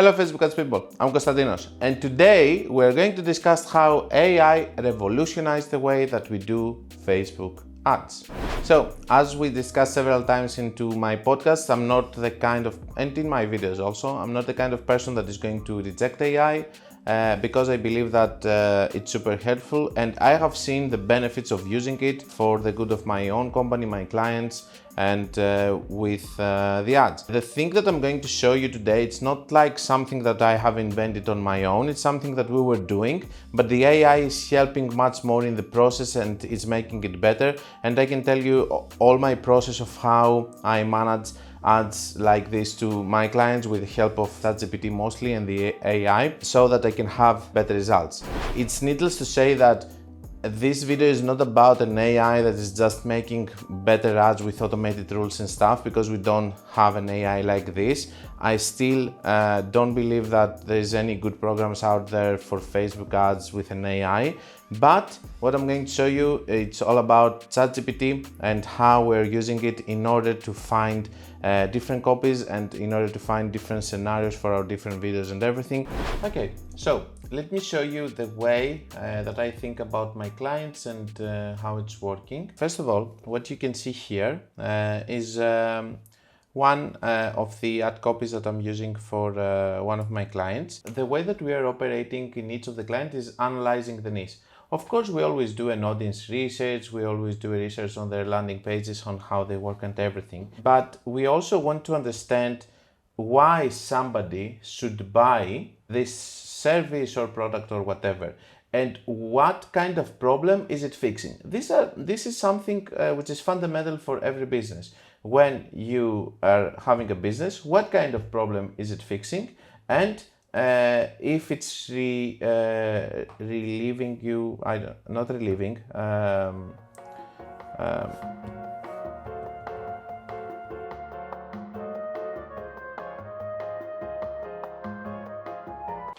Hello Facebook ads people, I'm Konstantinos, and today we're going to discuss how AI revolutionized the way that we do Facebook ads. So, as we discussed several times into my podcast, I'm not the kind of, and in my videos also, I'm not the kind of person that is going to reject AI because I believe that it's super helpful and I have seen the benefits of using it for the good of my own company, my clients, and with the ads. The thing that I'm going to show you today, it's not like something that I have invented on my own, it's something that we were doing, but the AI is helping much more in the process and it's making it better. And I can tell you all my process of how I manage ads like this to my clients with the help of ChatGPT mostly and the AI, so that I can have better results. It's needless to say that this video is not about an AI that is just making better ads with automated rules and stuff, because we don't have an AI like this. I still don't believe that there is any good programs out there for Facebook ads with an AI. But what I'm going to show you, it's all about ChatGPT and how we're using it in order to find different copies and in order to find different scenarios for our different videos and everything. Okay, so let me show you the way that I think about my clients and how it's working. First of all, what you can see here is one of the ad copies that I'm using for one of my clients. The way that we are operating in each of the clients is analyzing the niche. Of course, we always do an audience research, we always do a research on their landing pages, on how they work and everything. But we also want to understand why somebody should buy this service or product or whatever, and what kind of problem is it fixing. This is something which is fundamental for every business. When you are having a business, what kind of problem is it fixing, and if it's relieving you, not relieving,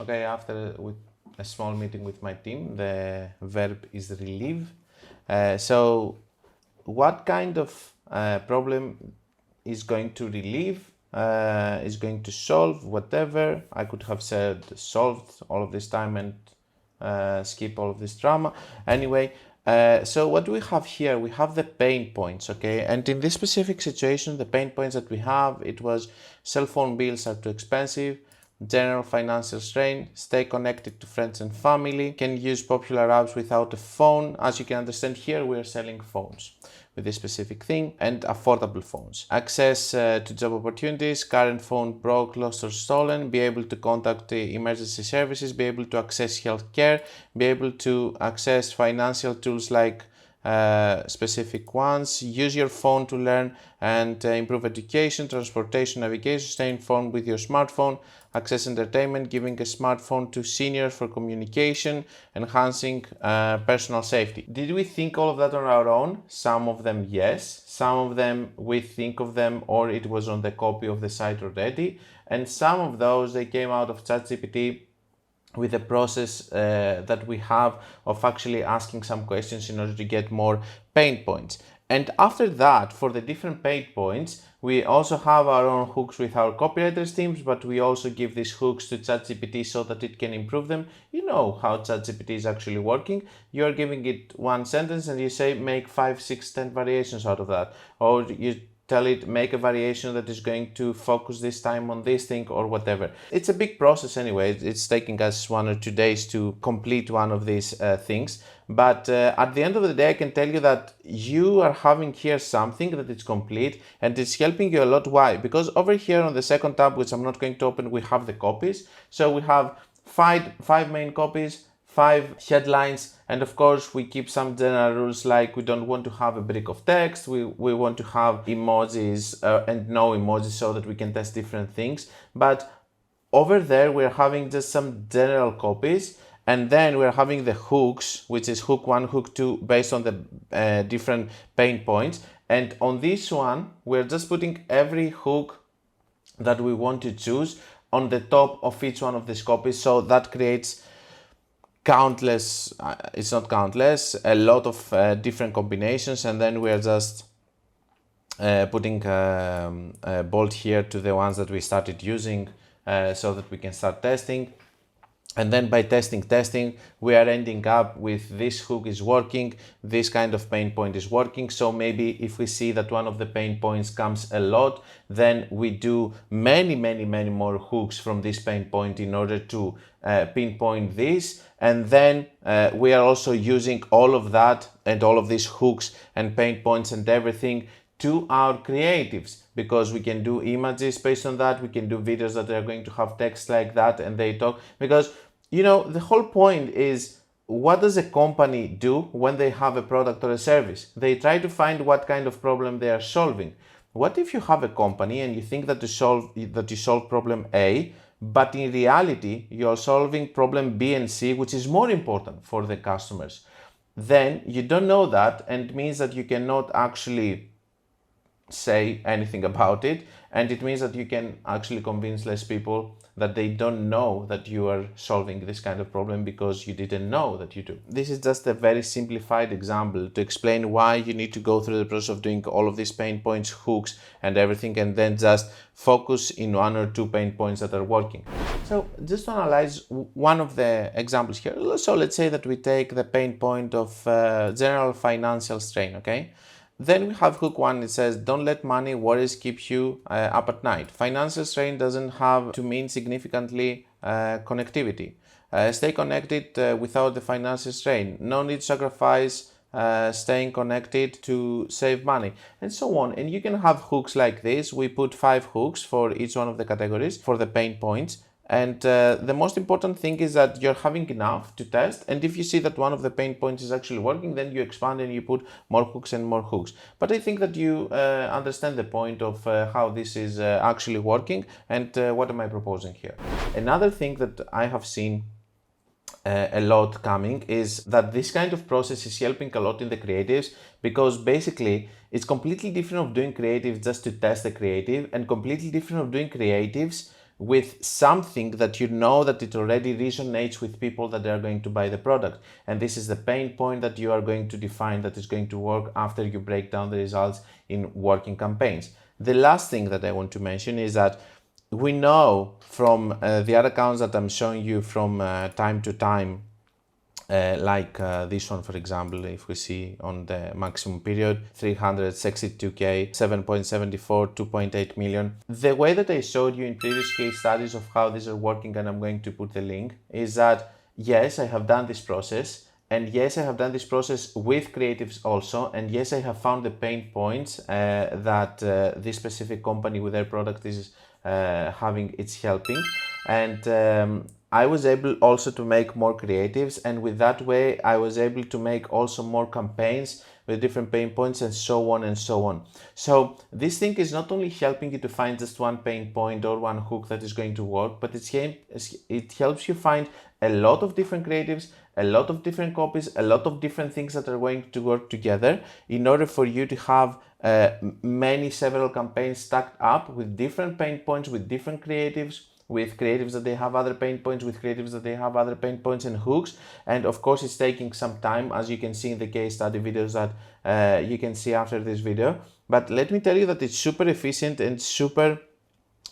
okay, after with a small meeting with my team, the verb is relieve. So what kind of problem is going to relieve, is going to solve, whatever. I could have said solved all of this time and skip all of this drama. Anyway, so what do we have here? We have the pain points, okay? And in this specific situation, the pain points that we have, it was cell phone bills are too expensive, general financial strain, stay connected to friends and family, can use popular apps without a phone. As you can understand here, we are selling phones with this specific thing, and affordable phones. Access to job opportunities, current phone broke, lost or stolen, be able to contact the emergency services, be able to access healthcare, be able to access financial tools like specific ones, use your phone to learn and improve education, transportation, navigation, stay informed with your smartphone, access entertainment, giving a smartphone to seniors for communication, enhancing personal safety. Did we think all of that on our own? Some of them, yes. Some of them, we think of them, or it was on the copy of the site already. And some of those, they came out of ChatGPT with the process that we have of actually asking some questions in order to get more pain points. And after that, for the different pain points, we also have our own hooks with our copywriters teams, but we also give these hooks to ChatGPT so that it can improve them. You know how ChatGPT is actually working. You're giving it one sentence and you say, make 5, 6, 10 variations out of that. Or you tell it, make a variation that is going to focus this time on this thing or whatever. It's a big process anyway. It's taking us 1 or 2 days to complete one of these things. But at the end of the day, I can tell you that you are having here something that is complete and it's helping you a lot. Why? Because over here on the second tab, which I'm not going to open, we have the copies. So we have five main copies, 5 headlines, and of course we keep some general rules like we don't want to have a brick of text, we want to have emojis and no emojis so that we can test different things. But over there we're having just some general copies, and then we're having the hooks, which is hook 1, hook 2, based on the different pain points. And on this one, we're just putting every hook that we want to choose on the top of each one of these copies. So that creates countless, it's not countless, a lot of different combinations, and then we are just putting a bolt here to the ones that we started using so that we can start testing. And then by testing, we are ending up with this hook is working, this kind of pain point is working. So maybe if we see that one of the pain points comes a lot, then we do many more hooks from this pain point in order to pinpoint this. And then we are also using all of that and all of these hooks and pain points and everything to our creatives, because we can do images based on that, we can do videos that are going to have text like that and they talk. Because the whole point is, what does a company do when they have a product or a service? They try to find what kind of problem they are solving. What if you have a company and you think that you solve problem A, but in reality you're solving problem B and C, which is more important for the customers? Then you don't know that, and it means that you cannot actually say anything about it, and it means that you can actually convince less people that they don't know that you are solving this kind of problem because you didn't know that you do. This is just a very simplified example to explain why you need to go through the process of doing all of these pain points, hooks and everything, and then just focus in one or two pain points that are working. So just to analyze one of the examples here, so let's say that we take the pain point of general financial strain, okay? Then we have hook one. It says, don't let money worries keep you up at night. Financial strain doesn't have to mean significantly connectivity. Stay connected without the financial strain. No need to sacrifice staying connected to save money, and so on. And you can have hooks like this. We put 5 hooks for each one of the categories for the pain points. And the most important thing is that you're having enough to test. And if you see that one of the pain points is actually working, then you expand and you put more hooks and more hooks. But I think that you understand the point of how this is actually working and what am I proposing here. Another thing that I have seen a lot coming is that this kind of process is helping a lot in the creatives, because basically it's completely different of doing creatives just to test the creative, and completely different of doing creatives with something that you know that it already resonates with people that are going to buy the product. And this is the pain point that you are going to define that is going to work after you break down the results in working campaigns. The last thing that I want to mention is that we know from the other accounts that I'm showing you from time to time, like this one, for example, if we see on the maximum period, 362k, 7.74, 2.8 million. The way that I showed you in previous case studies of how these are working, and I'm going to put the link, is that yes, I have done this process, and yes, I have done this process with creatives also, and yes, I have found the pain points that this specific company with their product is having, it's helping. And I was able also to make more creatives, and with that way I was able to make also more campaigns with different pain points, and so on and so on. So this thing is not only helping you to find just one pain point or one hook that is going to work, but it helps you find a lot of different creatives, a lot of different copies, a lot of different things that are going to work together in order for you to have several campaigns stacked up with different pain points, with different creatives, with creatives that they have other pain points, with creatives that they have other pain points and hooks. And of course it's taking some time, as you can see in the case study videos that you can see after this video. But let me tell you that it's super efficient and super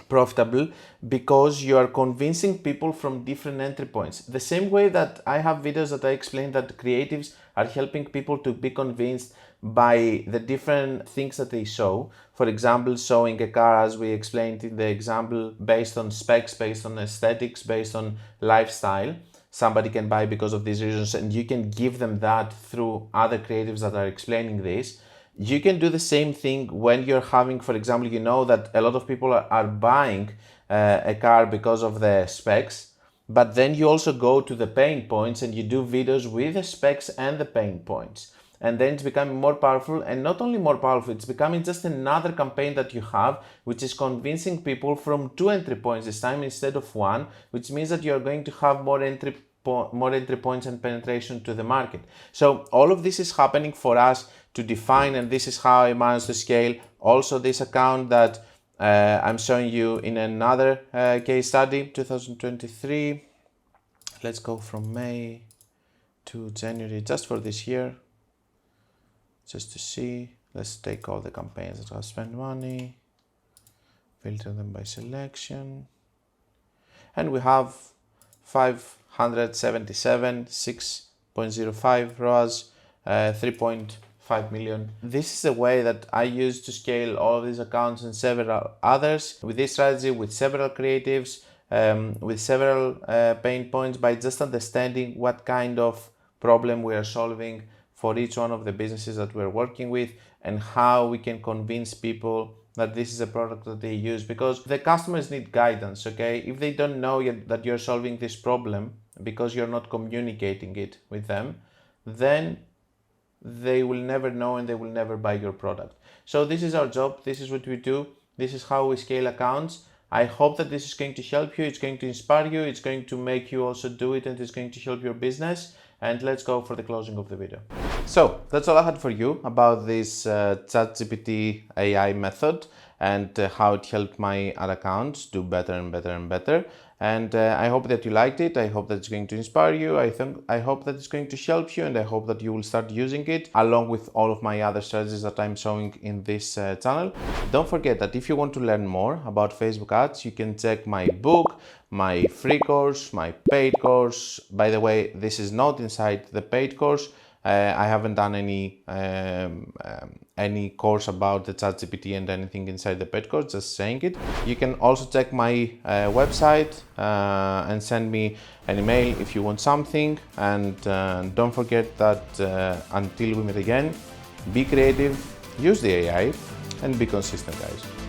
profitable, because you are convincing people from different entry points. The same way that I have videos that I explain that creatives are helping people to be convinced by the different things that they show. For example, showing a car, as we explained in the example, based on specs, based on aesthetics, based on lifestyle. Somebody can buy because of these reasons, and you can give them that through other creatives that are explaining this. You can do the same thing when you're having, for example, you know that a lot of people are buying a car because of the specs, but then you also go to the pain points and you do videos with the specs and the pain points. And then it's becoming more powerful, and not only more powerful, it's becoming just another campaign that you have, which is convincing people from 2 entry points this time instead of 1, which means that you're going to have more entry points and penetration to the market. So all of this is happening for us to define, and this is how I managed to scale also this account that I'm showing you in another case study, 2023. Let's go from May to January, just for this year, just to see. Let's take all the campaigns that have spent money, filter them by selection. and we have 577, 6.05 ROAS, 3.5 million. This is a way that I use to scale all of these accounts and several others with this strategy, with several creatives, with several pain points, by just understanding what kind of problem we are solving for each one of the businesses that we're working with, and how we can convince people that this is a product that they use, because the customers need guidance. Okay, if they don't know yet that you're solving this problem because you're not communicating it with them, then they will never know and they will never buy your product. So this is our job, this is what we do, this is how we scale accounts. I hope that this is going to help you, it's going to inspire you, it's going to make you also do it, and it's going to help your business. And let's go for the closing of the video. So that's all I had for you about this ChatGPT AI method, and how it helped my ad accounts do better and better and better. And I hope that you liked it. I hope that it's going to inspire you. I hope that it's going to help you, and I hope that you will start using it along with all of my other strategies that I'm showing in this channel. Don't forget that if you want to learn more about Facebook ads, you can check my book, my free course, my paid course. By the way, this is not inside the paid course. I haven't done any course about the ChatGPT and anything inside the paid course, just saying it. You can also check my website and send me an email if you want something. And don't forget that until we meet again, be creative, use the AI, and be consistent, guys.